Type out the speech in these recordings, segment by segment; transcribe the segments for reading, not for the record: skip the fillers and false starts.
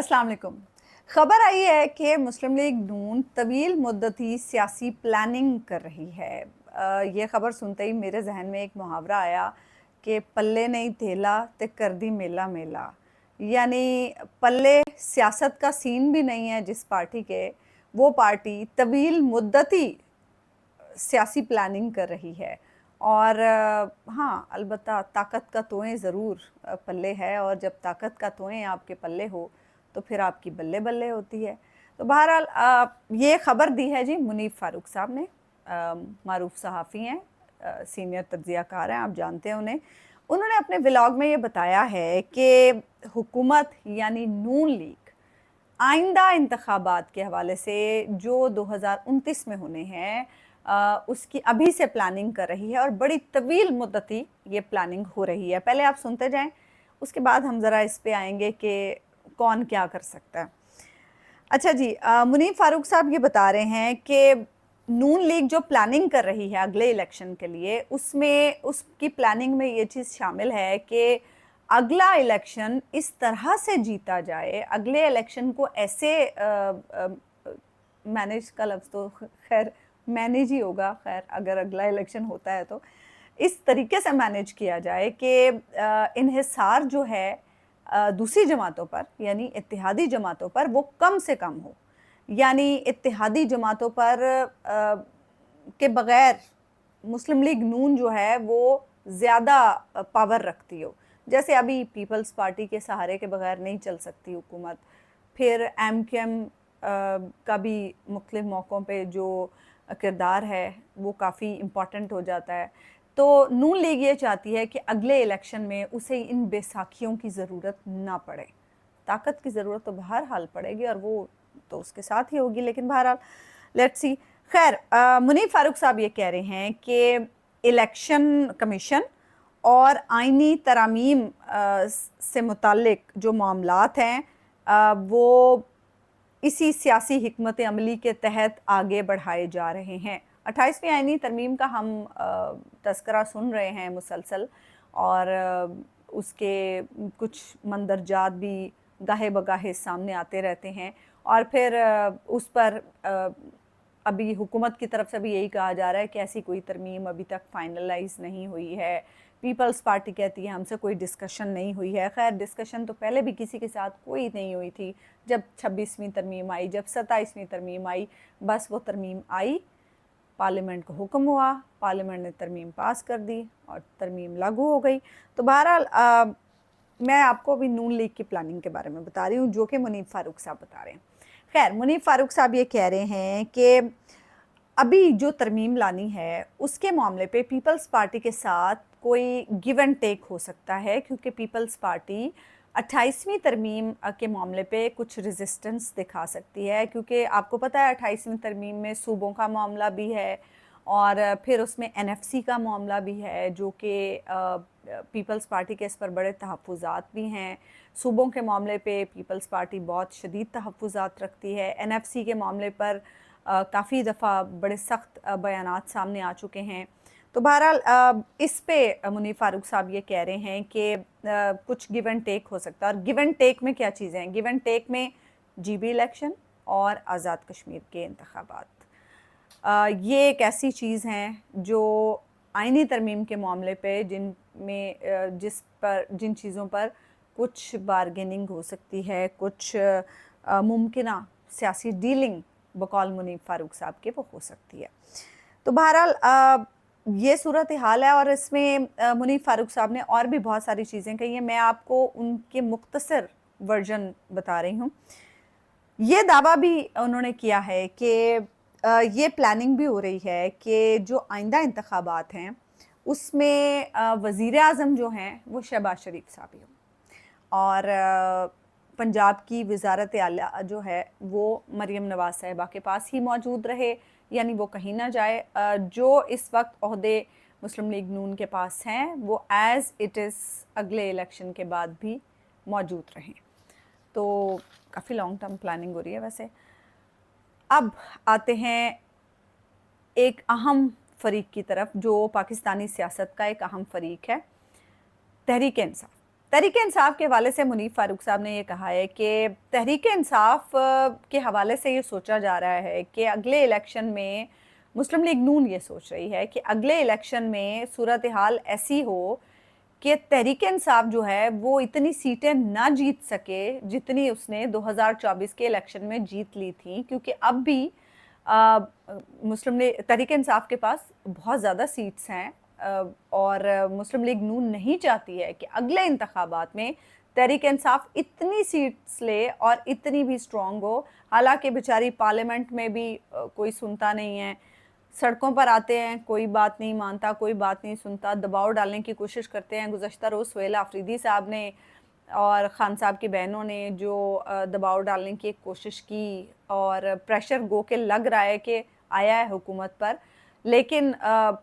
अस्सलाम वालेकुम। खबर आई है कि मुस्लिम लीग नून तवील मुद्दती सियासी प्लानिंग कर रही है। ये खबर सुनते ही मेरे जहन में एक मुहावरा आया कि पल्ले नहीं थेला ते कर दी मेला मेला। यानी पल्ले सियासत का सीन भी नहीं है जिस पार्टी के, वो पार्टी तवील मुद्दती सियासी प्लानिंग कर रही है। और हाँ, अलबत्ता ताकत का तोएं ज़रूर पल्ले है, और जब ताकत का तोएं आपके पल्ले हो तो फिर आपकी बल्ले बल्ले होती है। तो बहरहाल ये ख़बर दी है जी मुनीफ फ़ारूक साहब ने, मारूफ सहाफ़ी हैं, सीनियर तज्ज़ियाकार हैं, आप जानते हैं उन्हें। उन्होंने अपने व्लॉग में ये बताया है कि हुकूमत यानी नून लीग आइंदा इंतखाबात के हवाले से जो 2029 में होने हैं, उसकी अभी से प्लानिंग कर रही है, और बड़ी तवील मुद्दती ये प्लानिंग हो रही है। पहले आप सुनते जाएं, उसके बाद हम ज़रा इस पे आएंगे कि कौन क्या कर सकता है। अच्छा जी, मुनीफ फ़ारूक साहब ये बता रहे हैं कि नून लीग जो प्लानिंग कर रही है अगले इलेक्शन के लिए, उसमें उसकी प्लानिंग में ये चीज़ शामिल है कि अगला इलेक्शन इस तरह से जीता जाए, अगले इलेक्शन को ऐसे मैनेज का लफ्ज़ तो खैर मैनेज ही होगा, खैर अगर अगला इलेक्शन होता है तो इस तरीके से मैनेज किया जाए कि इन्हिसार जो है दूसरी जमातों पर यानी इत्तेहादी जमातों पर वो कम से कम हो। यानी इत्तेहादी जमातों पर के बग़ैर मुस्लिम लीग नून जो है वो ज़्यादा पावर रखती हो। जैसे अभी पीपल्स पार्टी के सहारे के बग़ैर नहीं चल सकती हुकूमत, फिर एमक्यूएम का भी मुख्तलिफ़ मौक़ों पे जो किरदार है वो काफ़ी इम्पॉर्टेंट हो जाता है। तो नून लीग ये चाहती है कि अगले इलेक्शन में उसे इन बैसाखियों की ज़रूरत ना पड़े। ताकत की ज़रूरत तो बहरहाल पड़ेगी और वो तो उसके साथ ही होगी, लेकिन बहरहाल लेट्स सी। खैर, मुनीफ फ़ारूक साहब ये कह रहे हैं कि इलेक्शन कमीशन और आइनी तरामीम से मुताल्लिक जो मामलात हैं वो इसी सियासी हिकमत अमली के तहत आगे बढ़ाए जा रहे हैं। 28वीं आइनी तरमीम का हम तज़किरा सुन रहे हैं मुसलसल, और उसके कुछ मंदरजात भी गाहे बगाहे सामने आते रहते हैं, और फिर उस पर अभी हुकूमत की तरफ से भी यही कहा जा रहा है कि ऐसी कोई तरमीम अभी तक फाइनलाइज नहीं हुई है। पीपल्स पार्टी कहती है हमसे कोई डिस्कशन नहीं हुई है। खैर, डिस्कशन तो पहले भी किसी के साथ कोई नहीं हुई थी, जब 26वीं तरमीम आई, जब 27वीं तरमीम आई, बस वो तरमीम आई, पार्लियामेंट को हुक्म हुआ, पार्लियामेंट ने तरमीम पास कर दी और तरमीम लागू हो गई। तो बहरहाल मैं आपको अभी नून लीग की प्लानिंग के बारे में बता रही हूँ जो कि मुनीफ फ़ारूक साहब बता रहे हैं। खैर, मुनीफ फ़ारूक साहब ये कह रहे हैं कि अभी जो तरमीम लानी है उसके मामले पे पीपल्स पार्टी के साथ कोई गिव एंड टेक हो सकता है, क्योंकि पीपल्स पार्टी 28वीं तरमीम के मामले पे कुछ रेजिस्टेंस दिखा सकती है, क्योंकि आपको पता है 28वीं तरमीम में सूबों का मामला भी है और फिर उसमें एनएफसी का मामला भी है, जो कि पीपल्स पार्टी के इस पर बड़े तहफ़्फ़ुज़ात भी हैं। सूबों के मामले पे पीपल्स पार्टी बहुत शदीद तहफ़्फ़ुज़ात रखती है। एनएफसी के मामले पर काफ़ी दफ़ा बड़े सख्त बयानात सामने आ चुके हैं। तो बहरहाल इस पे मुनीफ फ़ारूक साहब ये कह रहे हैं कि कुछ गिव एंड टेक हो सकता है। और गिव एंड टेक में क्या चीज़ें हैं? गिव एंड टेक में जीबी इलेक्शन और आज़ाद कश्मीर के इंतखाबात, ये एक ऐसी चीज़ हैं जो आइनी तरमीम के मामले पे जिन चीज़ों पर कुछ बारगेनिंग हो सकती है, कुछ मुमकिना सियासी डीलिंग बकौल मुनीफ फ़ारूक साहब के वो हो सकती है। तो बहरहाल ये सूरत हाल है, और इसमें मुनीफ फ़ारूक साहब ने और भी बहुत सारी चीज़ें कही हैं। मैं आपको उनके मुख्तसर वर्जन बता रही हूँ। ये दावा भी उन्होंने किया है कि ये प्लानिंग भी हो रही है कि जो आइंदा इंतखाबात हैं उसमें वज़ीर आज़म जो हैं वो शहबाज शरीफ साहब ही हों, और पंजाब की वज़ारत आला जो है वो मरीम नवाज़ साहिबा के पास ही मौजूद रहे, यानी वो कहीं ना जाए। जो इस वक्त ओहदे मुस्लिम लीग नून के पास हैं वो एज़ इट इज़ अगले इलेक्शन के बाद भी मौजूद रहें। तो काफ़ी लॉन्ग टर्म प्लानिंग हो रही है वैसे। अब आते हैं एक अहम फ़रीक की तरफ, जो पाकिस्तानी सियासत का एक अहम फ़रीक है, तहरीक इंसाफ। तहरीक इंसाफ के हवाले से मुनीफ फारूक साहब ने ये कहा है कि तहरीक इंसाफ के हवाले से ये सोचा जा रहा है कि अगले इलेक्शन में मुस्लिम लीग नून ये सोच रही है कि अगले इलेक्शन में सूरत हाल ऐसी हो कि तहरीक इंसाफ जो है वो इतनी सीटें ना जीत सके जितनी उसने 2024 के इलेक्शन में जीत ली थी, क्योंकि अब भी मुस्लिम लीग तहरीक इंसाफ के पास बहुत ज़्यादा सीट्स हैं और मुस्लिम लीग नून नहीं चाहती है कि अगले इंतखाबात में तहरीक इंसाफ इतनी सीट्स ले और इतनी भी स्ट्रॉन्ग हो। हालांकि बेचारी पार्लियामेंट में भी कोई सुनता नहीं है, सड़कों पर आते हैं, कोई बात नहीं मानता, कोई बात नहीं सुनता, दबाव डालने की कोशिश करते हैं। गुज़श्ता रोज़ सुहेला अफरीदी साहब ने और ख़ान साहब की बहनों ने जो दबाव डालने की एक कोशिश की और प्रेशर गो के लग रहा है कि आया है हुकूमत पर, लेकिन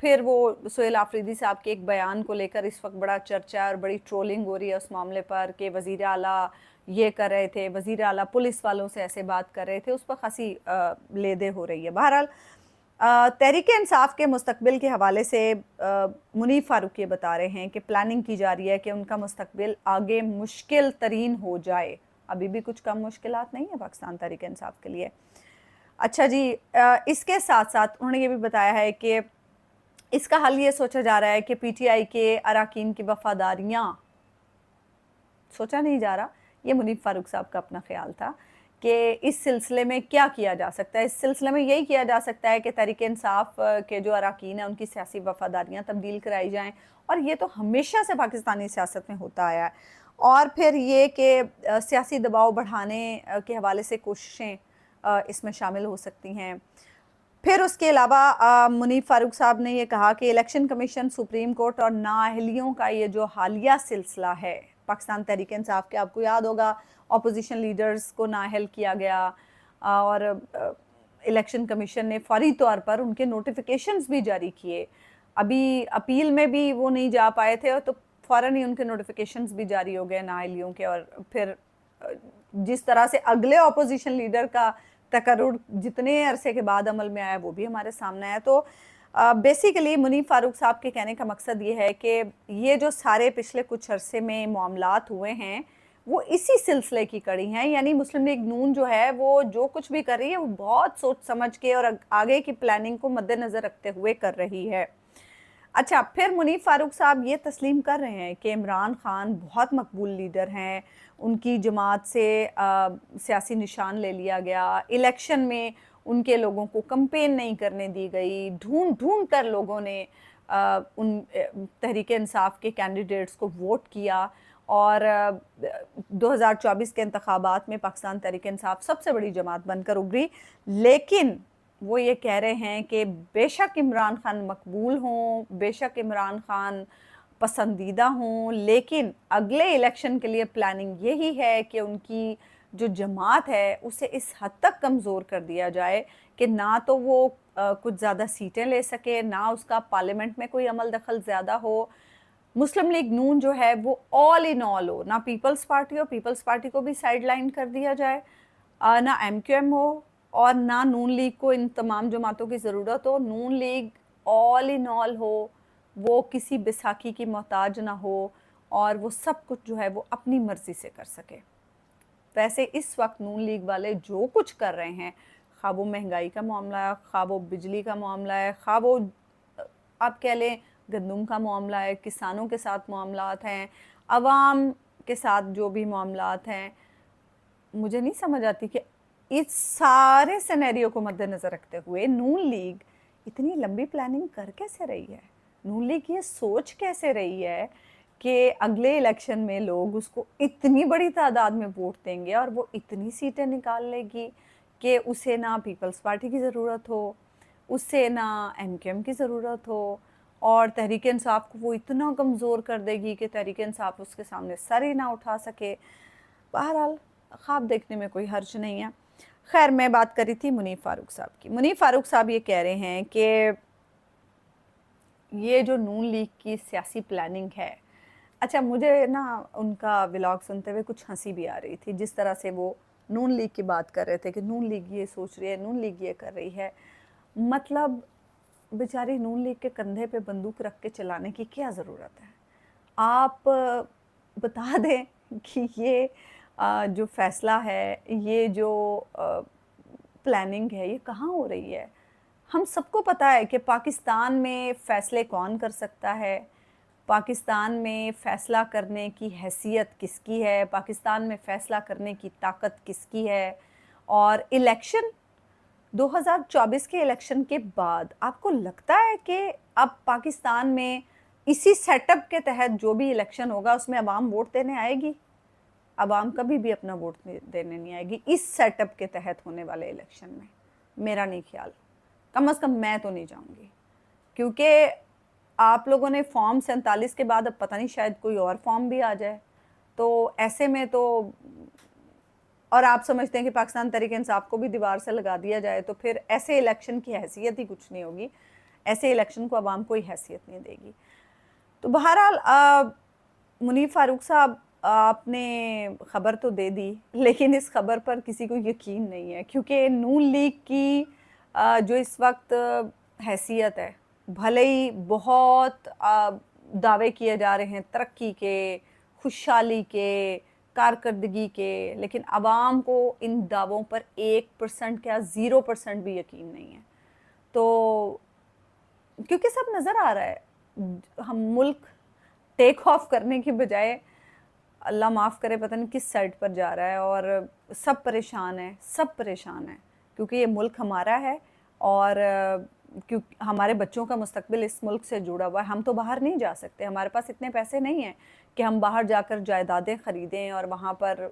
फिर वो सुहेल आफरीदी साहब के एक बयान को लेकर इस वक्त बड़ा चर्चा और बड़ी ट्रोलिंग हो रही है उस मामले पर कि वज़ीर आला ये कर रहे थे, वज़ीर आला पुलिस वालों से ऐसे बात कर रहे थे, उस पर खासी लेदे हो रही है। बहरहाल तहरीक इंसाफ के मुस्तकबिल के हवाले से मुनीफ फारूक ये बता रहे हैं कि प्लानिंग की जा रही है कि उनका मुस्तकबिल आगे मुश्किल तरीन हो जाए। अभी भी कुछ कम मुश्किलात नहीं है पाकिस्तान तहरीक इंसाफ के लिए। अच्छा जी, इसके साथ साथ उन्होंने ये भी बताया है कि इसका हल ये सोचा जा रहा है कि पीटीआई के अरकान की वफादारियाँ, सोचा नहीं जा रहा, ये मुनीफ फारूक साहब का अपना ख्याल था कि इस सिलसिले में क्या किया जा सकता है। इस सिलसिले में यही किया जा सकता है कि तहरीक इंसाफ के जो अरकान हैं उनकी सियासी वफादारियाँ तब्दील कराई जाएँ, और ये तो हमेशा से पाकिस्तानी सियासत में होता आया है। और फिर ये कि सियासी दबाव बढ़ाने के हवाले से कोशिशें इसमें शामिल हो सकती हैं। फिर उसके अलावा मुनीफ फारूक साहब ने ये कहा कि इलेक्शन कमीशन, सुप्रीम कोर्ट और नाअहलियों का ये जो हालिया सिलसिला है पाकिस्तान तहरीक इंसाफ के, आपको याद होगा अपोजिशन लीडर्स को नाअहल किया गया और इलेक्शन कमीशन ने फौरी तौर पर उनके नोटिफिकेशंस भी जारी किए। अभी अपील में भी वो नहीं जा पाए थे तो फ़ौरन ही उनके नोटिफिकेशंस भी जारी हो गए नाअहलियों के। और फिर जिस तरह से अगले अपोजिशन लीडर का तकर्रुर जितने अरसे के बाद अमल में आया वो भी हमारे सामने आया। तो बेसिकली मुनीफ फारूक साहब के कहने का मकसद ये है कि ये जो सारे पिछले कुछ अरसे में मामलात हुए हैं वो इसी सिलसिले की कड़ी हैं, यानी मुस्लिम लीग नून जो है वो जो कुछ भी कर रही है वो बहुत सोच समझ के और आगे की प्लानिंग को मद्देनज़र रखते हुए कर रही है। अच्छा, फिर मुनीफ फारूक साहब ये तस्लीम कर रहे हैं कि इमरान खान बहुत मकबूल लीडर हैं, उनकी जमात से सियासी निशान ले लिया गया, इलेक्शन में उनके लोगों को कैंपेन नहीं करने दी गई, ढूंढ ढूंढ कर लोगों ने उन तहरीक इंसाफ के कैंडिडेट्स को वोट किया और 2024 के इंतखाबात में पाकिस्तान तहरीक इंसाफ सबसे बड़ी जमात बनकर उभरी। लेकिन वो ये कह रहे हैं कि बेशक इमरान खान मकबूल हों, बेशक इमरान खान पसंदीदा हों, लेकिन अगले इलेक्शन के लिए प्लानिंग यही है कि उनकी जो जमात है उसे इस हद तक कमज़ोर कर दिया जाए कि ना तो वो कुछ ज़्यादा सीटें ले सके, ना उसका पार्लियामेंट में कोई अमल दखल ज़्यादा हो। मुस्लिम लीग नून जो है वो ऑल इन ऑल हो, ना पीपल्स पार्टी हो, पीपल्स पार्टी को भी साइड लाइन कर दिया जाए, ना MQM हो और ना नून लीग को इन तमाम जमातों की ज़रूरत हो। नून लीग ऑल इन ऑल हो, वो किसी बैसाखी की मोहताज ना हो और वो सब कुछ जो है वो अपनी मर्ज़ी से कर सके। वैसे इस वक्त नून लीग वाले जो कुछ कर रहे हैं, खा वो महंगाई का मामला है, खा वो बिजली का मामला है, खा वो आप कह लें गंदम का मामला है, किसानों के साथ मामलात हैं, अवाम के साथ जो भी मामलात हैं, मुझे नहीं समझ आती कि इस सारे सिनेरियो को मद्देनज़र रखते हुए नून लीग इतनी लंबी प्लानिंग कर कैसे रही है। नून लीग ये सोच कैसे रही है कि अगले इलेक्शन में लोग उसको इतनी बड़ी तादाद में वोट देंगे और वो इतनी सीटें निकाल लेगी कि उसे ना पीपल्स पार्टी की ज़रूरत हो, उससे ना MQM की ज़रूरत हो, और तहरीक इंसाफ को वो इतना कमज़ोर कर देगी कि तहरीक इंसाफ उसके सामने सर ही ना उठा सके। बहरहाल ख्वाब देखने में कोई हर्ज नहीं है। खैर, मैं बात करी थी मुनीफ फारूक साहब की। मुनीफ फारूक साहब ये कह रहे हैं कि ये जो नून लीग की सियासी प्लानिंग है, अच्छा मुझे ना उनका व्लॉग सुनते हुए कुछ हंसी भी आ रही थी, जिस तरह से वो नून लीग की बात कर रहे थे कि नून लीग ये सोच रही है, नून लीग ये कर रही है। मतलब बेचारी नून लीग के कंधे पे बंदूक रख के चलाने की क्या ज़रूरत है। आप بتا دیں کہ یہ جو فیصلہ ہے، یہ جو پلاننگ ہے، یہ کہاں ہو رہی ہے؟ ہم سب کو پتہ ہے کہ پاکستان میں فیصلے کون کر سکتا ہے، پاکستان میں فیصلہ کرنے کی حیثیت کس کی ہے، پاکستان میں فیصلہ کرنے کی طاقت کس کی ہے. اور الیکشن 2024 کے الیکشن کے بعد آپ کو لگتا ہے کہ اب پاکستان میں اسی سیٹ اپ کے تحت جو بھی الیکشن ہوگا اس میں عوام ووٹ دینے آئے گی؟ عوام کبھی بھی اپنا ووٹ دینے نہیں آئے گی اس سیٹ اپ کے تحت ہونے والے الیکشن میں. میرا نہیں خیال، کم از کم میں تو نہیں جاؤں گی، کیونکہ آپ لوگوں نے فارم 47 کے بعد اب پتہ نہیں شاید کوئی اور فارم بھی آ جائے، تو ایسے میں تو، اور آپ سمجھتے ہیں کہ پاکستان تحریک انصاف کو بھی دیوار سے لگا دیا جائے تو پھر ایسے الیکشن کی حیثیت ہی کچھ نہیں ہوگی، ایسے الیکشن کو عوام کوئی حیثیت نہیں دے گی. تو بہرحال منیر فاروق صاحب، آپ نے خبر تو دے دی، لیکن اس خبر پر کسی کو یقین نہیں ہے، کیونکہ نون لیگ کی جو اس وقت حیثیت ہے، بھلے ہی بہت دعوے کیے جا رہے ہیں ترقی کے، خوشحالی کے، کارکردگی کے، لیکن عوام کو ان دعووں پر 1% کیا 0% بھی یقین نہیں ہے. تو کیونکہ سب نظر آ رہا ہے، ہم ملک ٹیک آف کرنے کی بجائے اللہ معاف کرے پتہ نہیں کس سائڈ پر جا رہا ہے، اور سب پریشان ہیں، سب پریشان ہیں، کیونکہ یہ ملک ہمارا ہے اور کیونکہ ہمارے بچوں کا مستقبل اس ملک سے جڑا ہوا ہے. ہم تو باہر نہیں جا سکتے، ہمارے پاس اتنے پیسے نہیں ہیں کہ ہم باہر جا کر جائیدادیں خریدیں اور وہاں پر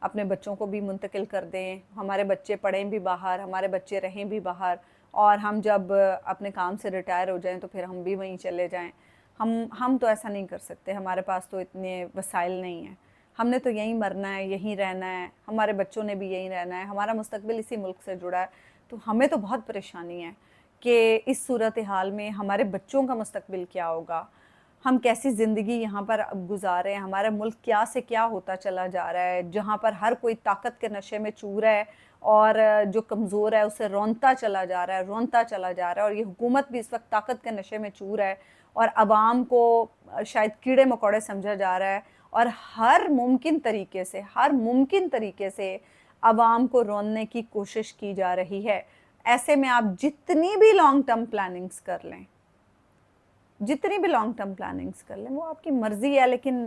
اپنے بچوں کو بھی منتقل کر دیں. ہمارے بچے پڑھیں بھی باہر، ہمارے بچے رہیں بھی باہر، اور ہم جب اپنے کام سے ریٹائر ہو جائیں تو پھر ہم بھی وہیں چلے جائیں. ہم تو ایسا نہیں کر سکتے، ہمارے پاس تو اتنے وسائل نہیں ہیں. ہم نے تو یہیں مرنا ہے، یہیں رہنا ہے، ہمارے بچوں نے بھی یہیں رہنا ہے، ہمارا مستقبل اسی ملک سے جڑا ہے. تو ہمیں تو بہت پریشانی ہے کہ اس صورتحال میں ہمارے بچوں کا مستقبل کیا ہوگا، ہم کیسی زندگی یہاں پر اب گزارے ہیں، ہمارا ملک کیا سے کیا ہوتا چلا جا رہا ہے، جہاں پر ہر کوئی طاقت کے نشے میں چور ہے اور جو کمزور ہے اسے رونتا چلا جا رہا ہے، رونتا چلا جا رہا ہے. اور یہ حکومت بھی اس وقت طاقت کے نشے میں چور ہے اور عوام کو شاید کیڑے مکوڑے سمجھا جا رہا ہے، اور ہر ممکن طریقے سے عوام کو روننے کی کوشش کی جا رہی ہے. ایسے میں آپ جتنی بھی لانگ ٹرم پلاننگز کر لیں، وہ آپ کی مرضی ہے، لیکن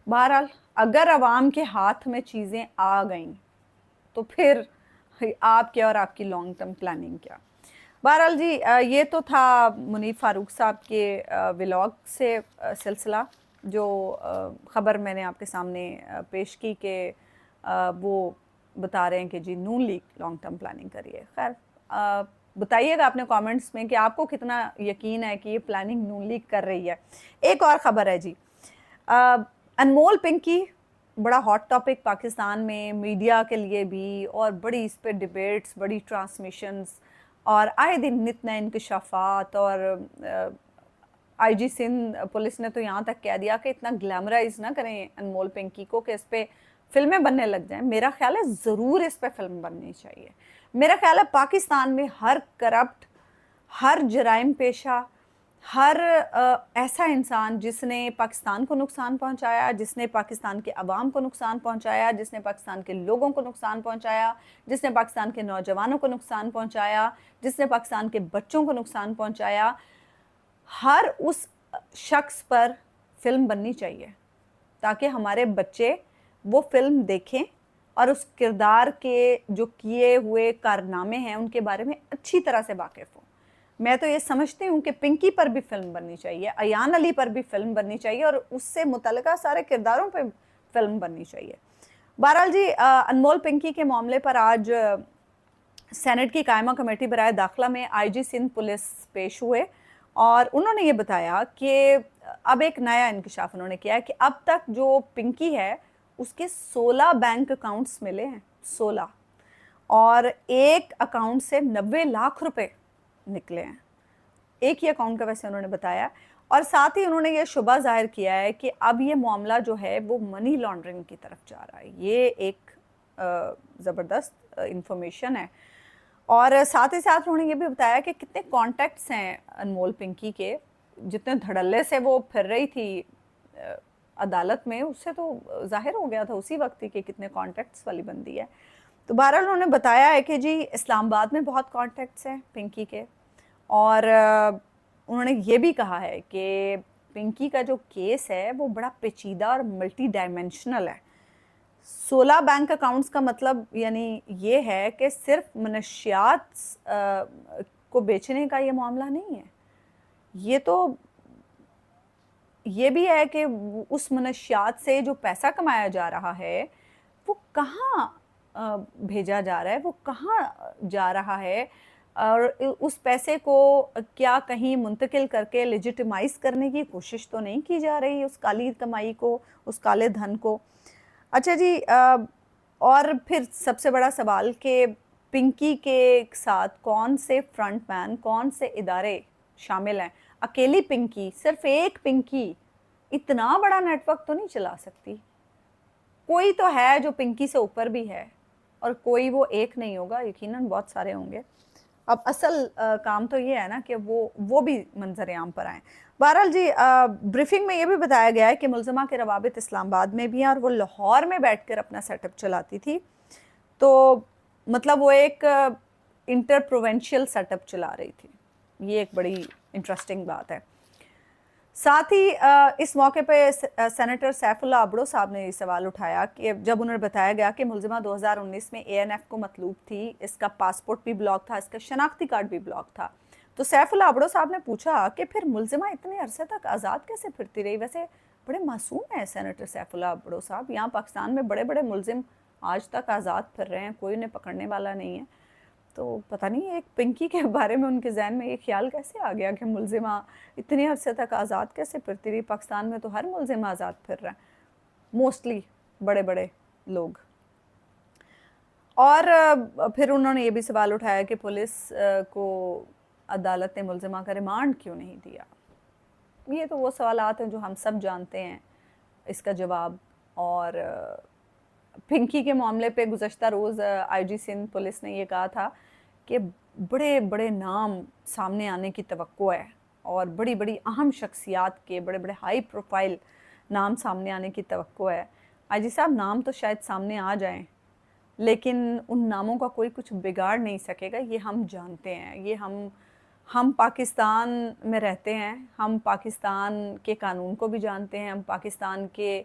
بہرحال اگر عوام کے ہاتھ میں چیزیں آ گئیں تو پھر آپ کیا اور آپ کی لانگ ٹرم پلاننگ کیا. بہرحال جی، یہ تو تھا منیر فاروق صاحب کے ولاگ سے سلسلہ، جو خبر میں نے آپ کے سامنے پیش کی کہ وہ بتا رہے ہیں کہ جی نون لیگ لانگ ٹرم پلاننگ کریے. خیر، بتائیے گا اپنے کامنٹس میں کہ آپ کو کتنا یقین ہے کہ یہ پلاننگ نون لیگ کر رہی ہے. ایک اور خبر ہے جی، انمول پنکی، بڑا ہاٹ ٹاپک پاکستان میں میڈیا کے لیے بھی، اور بڑی اس پہ ڈیبیٹس، بڑی ٹرانسمیشنز، اور آئے دن نت نئے انکشافات. اور آئی جی سندھ پولیس نے تو یہاں تک کہہ دیا کہ اتنا گلیمرائز نہ کریں انمول پنکی کو کہ اس پہ فلمیں بننے لگ جائیں. میرا خیال ہے ضرور اس پہ فلم بننی چاہیے. میرا خیال ہے پاکستان میں ہر کرپٹ، ہر جرائم پیشہ، ہر ایسا انسان جس نے پاکستان کو نقصان پہنچایا، جس نے پاکستان کے عوام کو نقصان پہنچایا، جس نے پاکستان کے لوگوں کو نقصان پہنچایا، جس نے پاکستان کے نوجوانوں کو نقصان پہنچایا، جس نے پاکستان کے بچوں کو نقصان پہنچایا، ہر اس شخص پر فلم بننی چاہیے تاکہ ہمارے بچے وہ فلم دیکھیں اور اس کردار کے جو کیے ہوئے کارنامے ہیں ان کے بارے میں اچھی طرح سے واقف ہوں. میں تو یہ سمجھتی ہوں کہ پنکی پر بھی فلم بننی چاہیے، ایان علی پر بھی فلم بننی چاہیے، اور اس سے متعلقہ سارے کرداروں پہ فلم بننی چاہیے. بہرحال جی، انمول پنکی کے معاملے پر آج سینٹ کی قائمہ کمیٹی برائے داخلہ میں آئی جی سندھ پولیس پیش ہوئے، اور انہوں نے یہ بتایا کہ اب ایک نیا انکشاف انہوں نے کیا ہے کہ اب تک جو پنکی ہے اس کے 16 بینک اکاؤنٹس ملے ہیں، 16، اور ایک اکاؤنٹ سے 90 لاکھ روپے نکلے ہیں. ایک ہی اکاؤنٹ کا ویسے انہوں نے بتایا، اور ساتھ ہی انہوں نے یہ شبہ ظاہر کیا ہے کہ اب یہ معاملہ جو ہے وہ منی لانڈرنگ کی طرف جا رہا ہے. یہ ایک زبردست انفارمیشن ہے. اور ساتھ ہی ساتھ انہوں نے یہ بھی بتایا کہ کتنے کانٹیکٹس ہیں انمول پنکی کے، جتنے دھڑلے سے وہ پھر رہی تھی عدالت میں اس سے تو ظاہر ہو گیا تھا اسی وقت ہی کہ کتنے کانٹیکٹس والی بندی ہے. تو بہرحال انہوں نے بتایا ہے کہ جی اسلام آباد میں بہت کانٹیکٹس ہیں پنکی کے, اور انہوں نے یہ بھی کہا ہے کہ پنکی کا جو کیس ہے وہ بڑا پیچیدہ اور ملٹی ڈائمینشنل ہے. 16 بینک اکاؤنٹس کا مطلب یعنی یہ ہے کہ صرف منشیات کو بیچنے کا یہ معاملہ نہیں ہے, یہ تو یہ بھی ہے کہ اس منشیات سے جو پیسہ کمایا جا رہا ہے وہ کہاں بھیجا جا رہا ہے, وہ کہاں جا رہا ہے, اور اس پیسے کو کیا کہیں منتقل کر کے لیجیٹیمائز کرنے کی کوشش تو نہیں کی جا رہی اس کالی کمائی کو, اس کالے دھن کو. اچھا جی, اور پھر سب سے بڑا سوال کہ پنکی کے ساتھ کون سے فرنٹ مین, کون سے ادارے شامل ہیں. اکیلی پنکی, صرف ایک پنکی اتنا بڑا نیٹ ورک تو نہیں چلا سکتی. کوئی تو ہے جو پنکی سے اوپر بھی ہے, اور کوئی وہ ایک نہیں ہوگا, یقیناً بہت سارے ہوں گے. اب اصل کام تو یہ ہے نا کہ وہ بھی منظر عام پر آئیں. بہرحال جی, بریفنگ میں یہ بھی بتایا گیا ہے کہ ملزمہ کے روابط اسلام آباد میں بھی ہیں, اور وہ لاہور میں بیٹھ کر اپنا سیٹ اپ چلاتی تھی. تو مطلب وہ ایک انٹر پروونشل سیٹ اپ چلا رہی تھی. یہ ایک بڑی انٹرسٹنگ بات ہے. ساتھ ہی اس موقع پہ سینیٹر سیف اللہ ابڑو صاحب نے یہ سوال اٹھایا کہ جب انہیں بتایا گیا کہ ملزمہ 2019 میں اے این ایف کو مطلوب تھی, اس کا پاسپورٹ بھی بلاک تھا, اس کا شناختی کارڈ بھی بلاک تھا, تو سیف اللہ ابڑو صاحب نے پوچھا کہ پھر ملزمہ اتنے عرصے تک آزاد کیسے پھرتی رہی. ویسے بڑے معصوم ہیں سینیٹر سیف اللہ ابڑو صاحب, یہاں پاکستان میں بڑے بڑے ملزم آج تک آزاد پھر رہے ہیں, کوئی انہیں پکڑنے والا نہیں ہے. تو پتہ نہیں ایک پنکی کے بارے میں ان کے ذہن میں یہ خیال کیسے آ گیا کہ ملزمہ اتنے عرصے تک آزاد کیسے پھرتی رہی. پاکستان میں تو ہر ملزم آزاد پھر رہا ہے, موسٹلی بڑے بڑے لوگ. اور پھر انہوں نے یہ بھی سوال اٹھایا کہ پولیس کو عدالت نے ملزمہ کا ریمانڈ کیوں نہیں دیا. یہ تو وہ سوالات ہیں جو ہم سب جانتے ہیں اس کا جواب. اور پنکی کے معاملے پہ گزشتہ روز آئی جی سندھ پولیس نے یہ کہا تھا کہ بڑے بڑے نام سامنے آنے کی توقع ہے, اور بڑی بڑی اہم شخصیات کے بڑے بڑے ہائی پروفائل نام سامنے آنے کی توقع ہے. آئی جی صاحب, نام تو شاید سامنے آ جائیں, لیکن ان ناموں کا کوئی کچھ بگاڑ نہیں سکے گا. یہ ہم جانتے ہیں, یہ ہم پاکستان میں رہتے ہیں, ہم پاکستان کے قانون کو بھی جانتے ہیں, ہم پاکستان کے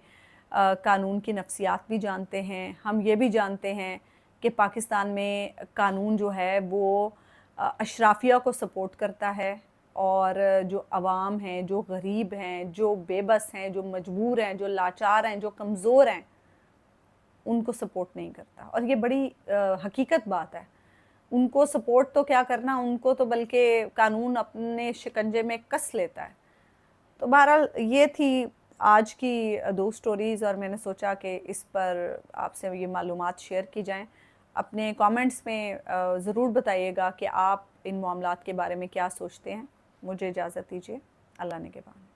قانون کی نفسیات بھی جانتے ہیں. ہم یہ بھی جانتے ہیں کہ پاکستان میں قانون جو ہے وہ اشرافیہ کو سپورٹ کرتا ہے, اور جو عوام ہیں, جو غریب ہیں, جو بے بس ہیں, جو مجبور ہیں, جو لاچار ہیں, جو کمزور ہیں, ان کو سپورٹ نہیں کرتا. اور یہ بڑی حقیقت بات ہے. ان کو سپورٹ تو کیا کرنا, ان کو تو بلکہ قانون اپنے شکنجے میں کس لیتا ہے. تو بہرحال یہ تھی آج کی 2 سٹوریز, اور میں نے سوچا کہ اس پر آپ سے یہ معلومات شیئر کی جائیں. اپنے کامنٹس میں ضرور بتائیے گا کہ آپ ان معاملات کے بارے میں کیا سوچتے ہیں. مجھے اجازت دیجیے. اللہ نگہبان.